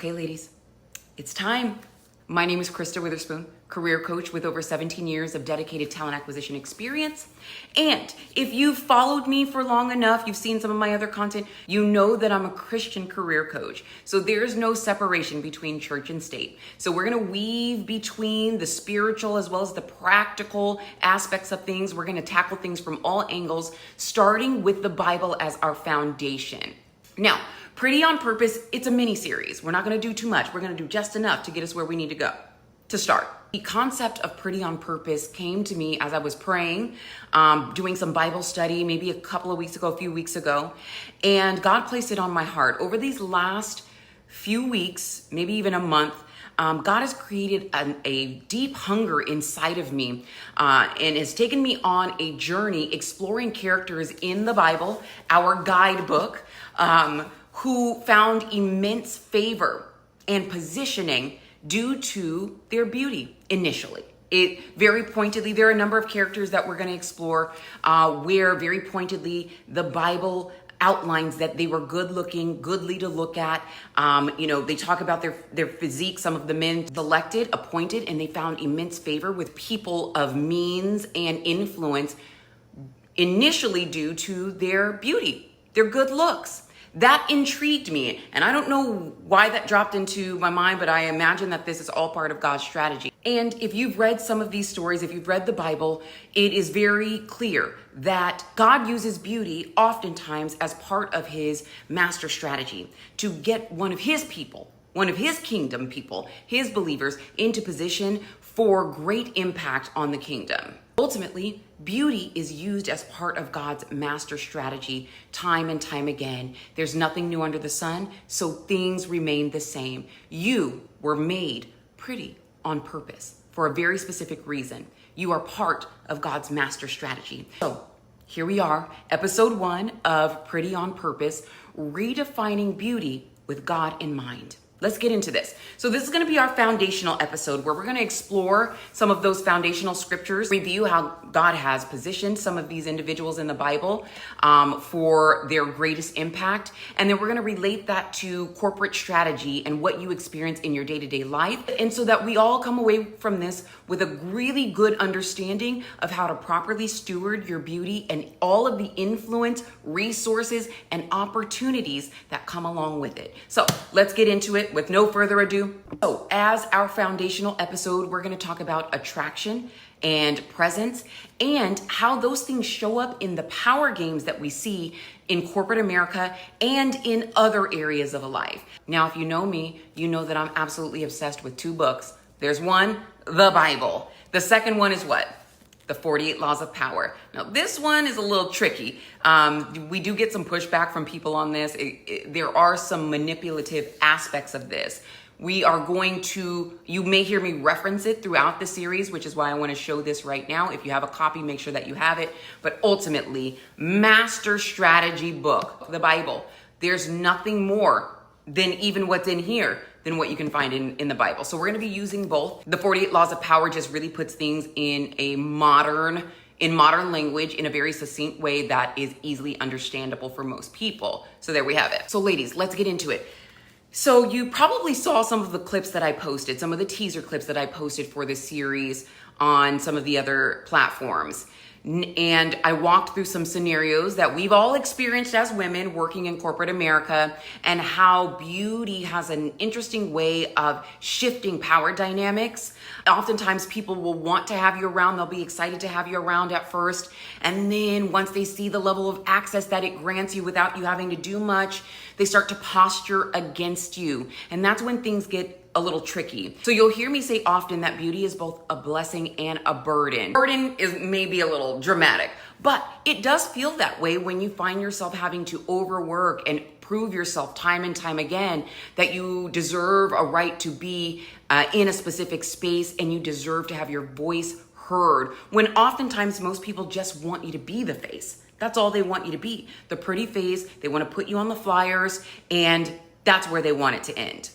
Okay, ladies, it's time. My name is Krista Witherspoon, career coach with over 17 years of dedicated talent acquisition experience. And if you've followed me for long enough, you've seen some of my other content, you know that I'm a Christian career coach. So there's no separation between church and state. So we're going to weave between the spiritual as well as the practical aspects of things. We're going to tackle things from all angles, starting with the Bible as our foundation. Now, Pretty on Purpose, it's a mini series. We're not going to do too much. We're going to do just enough to get us where we need to go to start. The concept of Pretty on Purpose came to me as I was praying, doing some Bible study, maybe a few weeks ago, and God placed it on my heart. Over these last few weeks, maybe even a month, God has created a deep hunger inside of me and has taken me on a journey exploring characters in the Bible, our guidebook, who found immense favor and positioning due to their beauty initially. Very pointedly, there are a number of characters that we're going to explore where very pointedly the Bible outlines that they were good looking, goodly to look at. They talk about their physique. Some of the men selected, appointed, and they found immense favor with people of means and influence initially due to their beauty, their good looks. That intrigued me, and I don't know why that dropped into my mind, but I imagine that this is all part of God's strategy. And if you've read some of these stories, if you've read the Bible, it is very clear that God uses beauty oftentimes as part of his master strategy to get one of his people, one of his kingdom people, his believers, into position for great impact on the kingdom. Ultimately, beauty is used as part of God's master strategy time and time again. There's nothing new under the sun, so things remain the same. You were made pretty on purpose for a very specific reason. You are part of God's master strategy. So here we are, episode 1 of Pretty on Purpose, redefining beauty with God in mind. Let's get into this. So this is going to be our foundational episode where we're going to explore some of those foundational scriptures, review how God has positioned some of these individuals in the Bible for their greatest impact. And then we're going to relate that to corporate strategy and what you experience in your day-to-day life. And so that we all come away from this with a really good understanding of how to properly steward your beauty and all of the influence, resources, and opportunities that come along with it. So let's get into it. With no further ado, so as our foundational episode, we're going to talk about attraction and presence and how those things show up in the power games that we see in corporate America and in other areas of life. Now, if you know me, you know that I'm absolutely obsessed with 2 books. There's one, the Bible. The second one is what? The 48 Laws of Power. Now, this one is a little tricky. We do get some pushback from people on this. There are some manipulative aspects of this. You may hear me reference it throughout the series, which is why I want to show this right now. If you have a copy, make sure that you have it. But ultimately, master strategy book, the Bible. There's nothing more than even what's in here than what you can find in the Bible. So we're going to be using both. The 48 Laws of Power just really puts things in modern language in a very succinct way that is easily understandable for most people. So there we have it. So ladies, let's get into it. So you probably saw some of the clips that I posted, some of the teaser clips that I posted for this series on some of the other platforms. And I walked through some scenarios that we've all experienced as women working in corporate America and how beauty has an interesting way of shifting power dynamics. Oftentimes people will want to have you around. They'll be excited to have you around at first. And then once they see the level of access that it grants you without you having to do much, they start to posture against you. And that's when things get a little tricky. So you'll hear me say often that beauty is both a blessing and a burden. Burden is maybe a little dramatic, but it does feel that way when you find yourself having to overwork and prove yourself time and time again that you deserve a right to be in a specific space and you deserve to have your voice heard, when oftentimes most people just want you to be the face. That's all they want you to be. The pretty face, they want to put you on the flyers, and that's where they want it to end.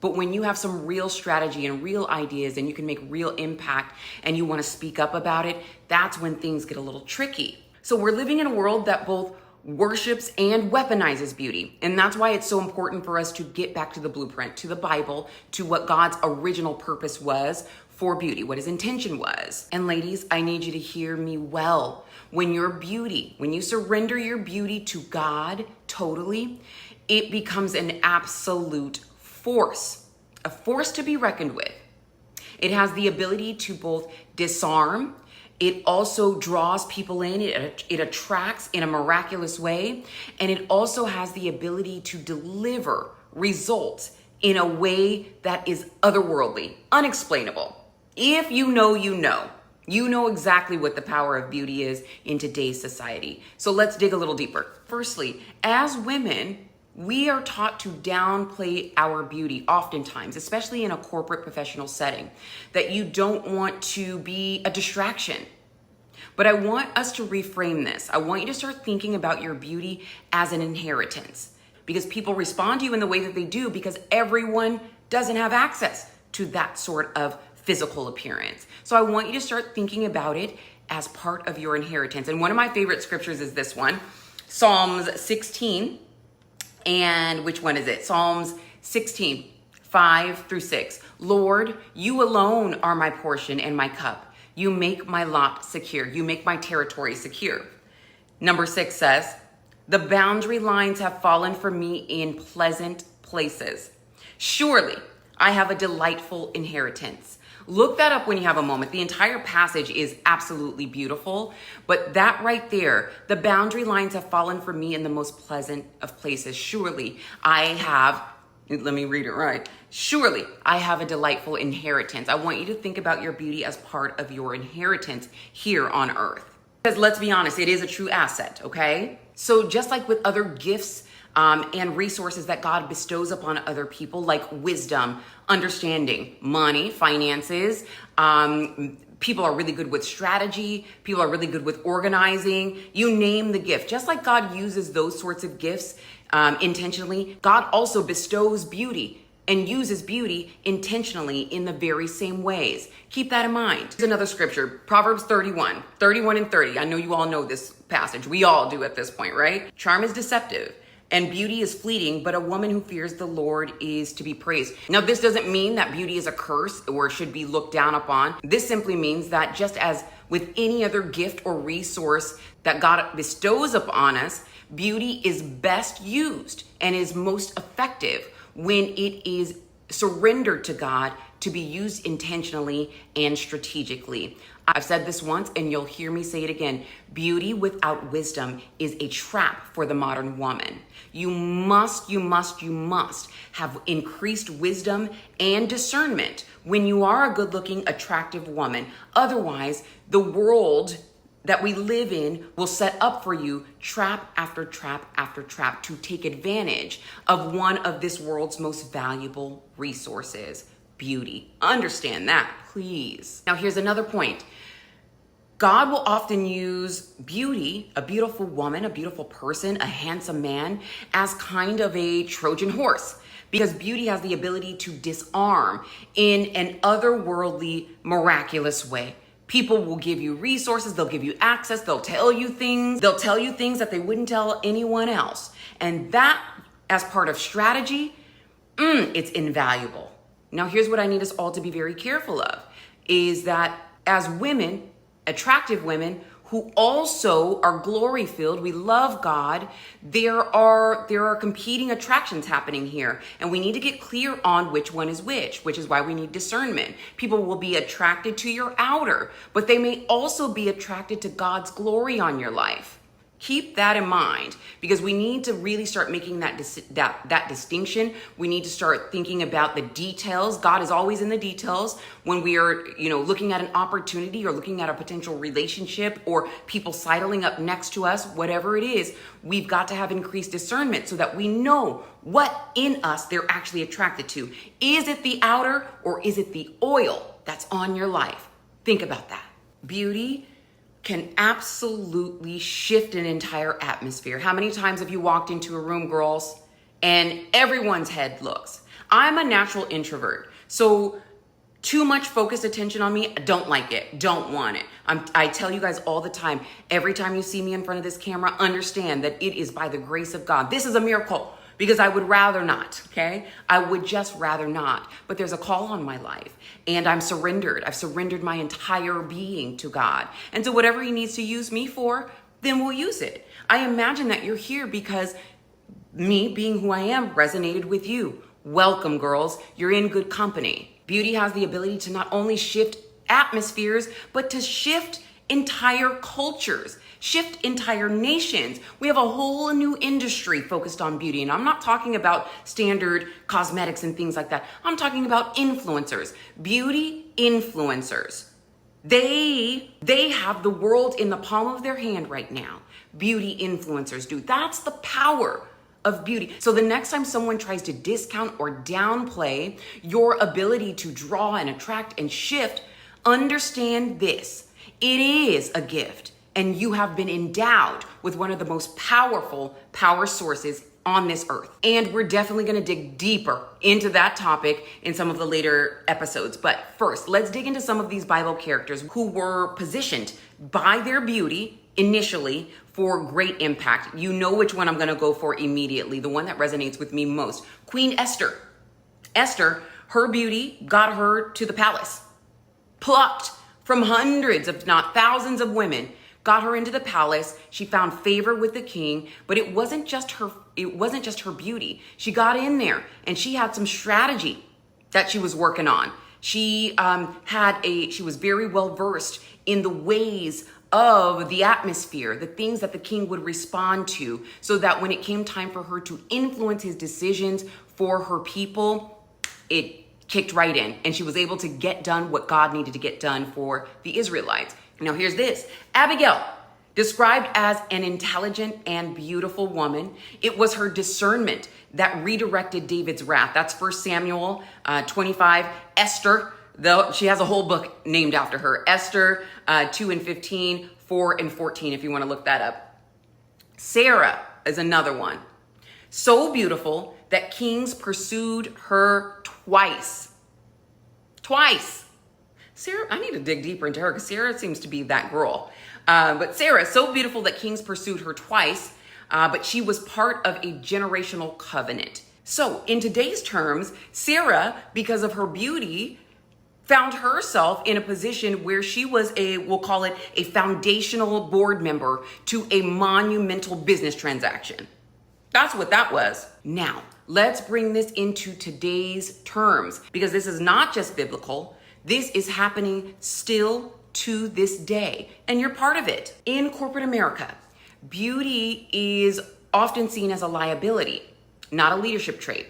But when you have some real strategy and real ideas and you can make real impact and you want to speak up about it, that's when things get a little tricky. So we're living in a world that both worships and weaponizes beauty. And that's why it's so important for us to get back to the blueprint, to the Bible, to what God's original purpose was for beauty, what his intention was. And ladies, I need you to hear me well. When you surrender your beauty to God totally, it becomes an absolute force, a force to be reckoned with. It has the ability to both disarm. It also draws people in. It attracts in a miraculous way. And it also has the ability to deliver results in a way that is otherworldly, unexplainable. If you know, you know. You know exactly what the power of beauty is in today's society. So let's dig a little deeper. Firstly, as women, we are taught to downplay our beauty oftentimes, especially in a corporate professional setting, that you don't want to be a distraction. But I want us to reframe this. I want you to start thinking about your beauty as an inheritance, because people respond to you in the way that they do because everyone doesn't have access to that sort of physical appearance. So I want you to start thinking about it as part of your inheritance. And one of my favorite scriptures is this one, Psalms 16. And which one is it? Psalms 16, 5-6. Lord, you alone are my portion and my cup. You make my lot secure. You make my territory secure. Number 6 says, the boundary lines have fallen for me in pleasant places. Surely I have a delightful inheritance. Look that up when you have a moment. The entire passage is absolutely beautiful, but that right there, the boundary lines have fallen for me in the most pleasant of places. Surely I have, let me read it right. Surely I have a delightful inheritance. I want you to think about your beauty as part of your inheritance here on earth. Because let's be honest, it is a true asset, okay? So just like with other gifts, and resources that God bestows upon other people, like wisdom, understanding, money, finances. People are really good with strategy. People are really good with organizing. You name the gift. Just like God uses those sorts of gifts intentionally, God also bestows beauty and uses beauty intentionally in the very same ways. Keep that in mind. Here's another scripture, Proverbs 31 and 30. I know you all know this passage. We all do at this point, right? Charm is deceptive and beauty is fleeting, but a woman who fears the Lord is to be praised. Now, this doesn't mean that beauty is a curse or should be looked down upon. This simply means that just as with any other gift or resource that God bestows upon us, beauty is best used and is most effective when it is surrendered to God to be used intentionally and strategically. I've said this once and you'll hear me say it again. Beauty without wisdom is a trap for the modern woman. You must have increased wisdom and discernment when you are a good-looking, attractive woman. Otherwise, the world that we live in will set up for you trap after trap after trap to take advantage of one of this world's most valuable resources, beauty. Understand that, please. Now, here's another point. God will often use beauty, a beautiful woman, a beautiful person, a handsome man, as kind of a Trojan horse, because beauty has the ability to disarm in an otherworldly, miraculous way. People will give you resources, they'll give you access, they'll tell you things that they wouldn't tell anyone else. And that, as part of strategy, it's invaluable. Now, here's what I need us all to be very careful of, is that as women, attractive women who also are glory filled, we love God, there are competing attractions happening here. And we need to get clear on which one is which is why we need discernment. People will be attracted to your outer, but they may also be attracted to God's glory on your life. Keep that in mind, because we need to really start making that distinction. We need to start thinking about the details. God is always in the details when we are, looking at an opportunity or looking at a potential relationship or people sidling up next to us, whatever it is. We've got to have increased discernment so that we know what in us they're actually attracted to. Is it the outer or is it the oil that's on your life? Think about that. Beauty can absolutely shift an entire atmosphere. How many times have you walked into a room, girls, and everyone's head looks? I'm a natural introvert. So Too much focused attention on me, don't like it, don't want it. I tell you guys all the time, every time you see me in front of this camera, understand that it is by the grace of God. This is a miracle because I would rather not, okay? I would just rather not. But there's a call on my life and I'm surrendered. I've surrendered my entire being to God. And so whatever he needs to use me for, then we'll use it. I imagine that you're here because me being who I am resonated with you. Welcome, girls. You're in good company. Beauty has the ability to not only shift atmospheres, but to shift entire cultures, shift entire nations. We have a whole new industry focused on beauty. And I'm not talking about standard cosmetics and things like that. I'm talking about influencers, beauty influencers. They have the world in the palm of their hand right now. Beauty influencers do. That's the power of beauty. So the next time someone tries to discount or downplay your ability to draw and attract and shift, understand this. It is a gift, and you have been endowed with one of the most powerful power sources on this earth. And we're definitely going to dig deeper into that topic in some of the later episodes. But first, let's dig into some of these Bible characters who were positioned by their beauty initially for great impact. You know which one I'm going to go for immediately, the one that resonates with me most. Queen Esther. Esther, her beauty got her to the palace. Plucked from hundreds, if not thousands of women, got her into the palace. She found favor with the king, but it wasn't just her beauty. She got in there and she had some strategy that she was working on. She was very well versed in the ways of the atmosphere, the things that the king would respond to, so that when it came time for her to influence his decisions for her people, it kicked right in and she was able to get done what God needed to get done for the Israelites. Now here's this. Abigail, described as an intelligent and beautiful woman, it was her discernment that redirected David's wrath. That's 1 Samuel 25. Esther, though she has a whole book named after her. Esther 2 and 15, 4 and 14, if you want to look that up. Sarah is another one. So beautiful that kings pursued her twice. Twice. Sarah, I need to dig deeper into her because Sarah seems to be that girl. But Sarah, so beautiful that kings pursued her twice, but she was part of a generational covenant. So in today's terms, Sarah, because of her beauty, found herself in a position where she was we'll call it a foundational board member to a monumental business transaction. That's what that was. Now, let's bring this into today's terms, because this is not just biblical. This is happening still to this day, and you're part of it. In corporate America, beauty is often seen as a liability, not a leadership trait.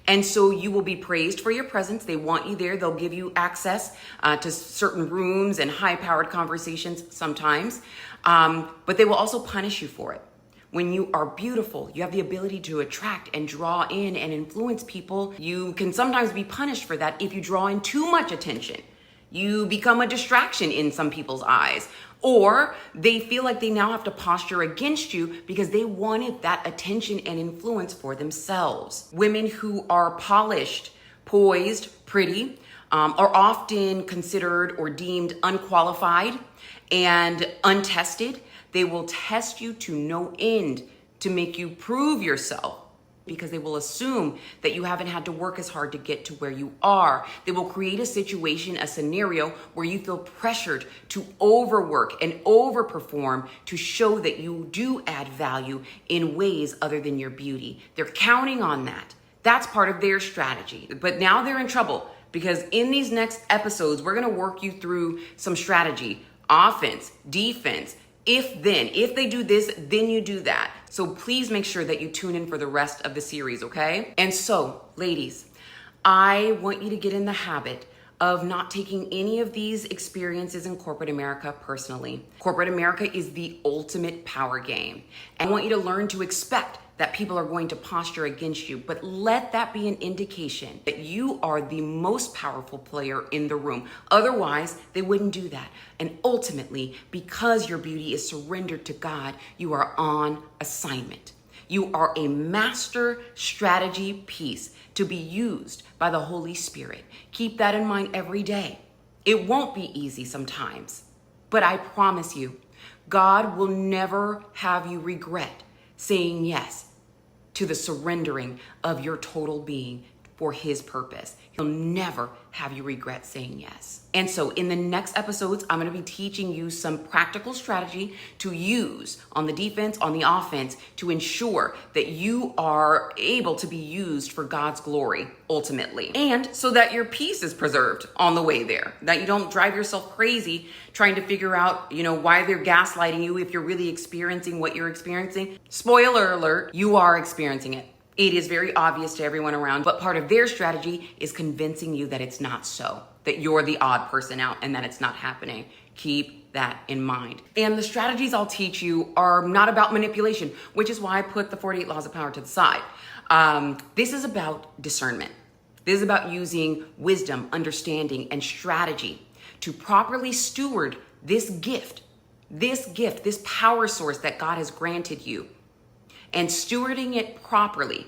And so you will be praised for your presence. They want you there. They'll give you access to certain rooms and high-powered conversations sometimes, but they will also punish you for it. When you are beautiful, you have the ability to attract and draw in and influence people. You can sometimes be punished for that if you draw in too much attention. You become a distraction in some people's eyes, or they feel like they now have to posture against you because they wanted that attention and influence for themselves. Women who are polished, poised, pretty, are often considered or deemed unqualified and untested. They will test you to no end to make you prove yourself, because they will assume that you haven't had to work as hard to get to where you are. They will create a situation, a scenario where you feel pressured to overwork and overperform to show that you do add value in ways other than your beauty. They're counting on that. That's part of their strategy. But now they're in trouble, because in these next episodes, we're gonna work you through some strategy, offense, defense. If they do this, then you do that. So please make sure that you tune in for the rest of the series, okay? And so, ladies, I want you to get in the habit of not taking any of these experiences in corporate America personally. Corporate America is the ultimate power game. And I want you to learn to expect that people are going to posture against you, but let that be an indication that you are the most powerful player in the room. Otherwise, they wouldn't do that. And ultimately, because your beauty is surrendered to God, you are on assignment. You are a master strategy piece to be used by the Holy Spirit. Keep that in mind every day. It won't be easy sometimes, but I promise you, God will never have you regret saying yes to the surrendering of your total being for his purpose. He'll never have you regret saying yes. And so in the next episodes, I'm going to be teaching you some practical strategy to use on the defense, on the offense, to ensure that you are able to be used for God's glory ultimately. And so that your peace is preserved on the way there, that you don't drive yourself crazy trying to figure out, why they're gaslighting you if you're really experiencing what you're experiencing. Spoiler alert, you are experiencing it. It is very obvious to everyone around, but part of their strategy is convincing you that it's not so, that you're the odd person out and that it's not happening. Keep that in mind. And the strategies I'll teach you are not about manipulation, which is why I put the 48 laws of power to the side. This is about discernment. This is about using wisdom, understanding, and strategy to properly steward this gift, this power source that God has granted you, and stewarding it properly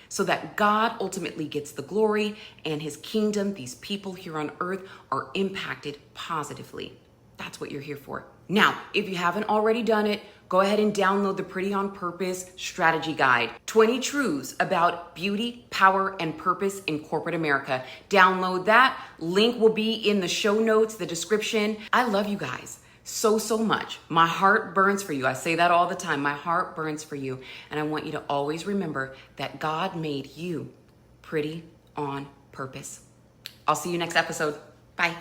so that God ultimately gets the glory and his kingdom, these people here on earth, are impacted positively. That's what you're here for. Now, if you haven't already done it, go ahead and download the Pretty on Purpose Strategy Guide. 20 Truths About Beauty, Power, and Purpose in Corporate America. Download that. Link will be in the show notes, the description. I love you guys so much. My heart burns for you. I say that all the time. My heart burns for you. And I want you to always remember that God made you pretty on purpose. I'll see you next episode. Bye.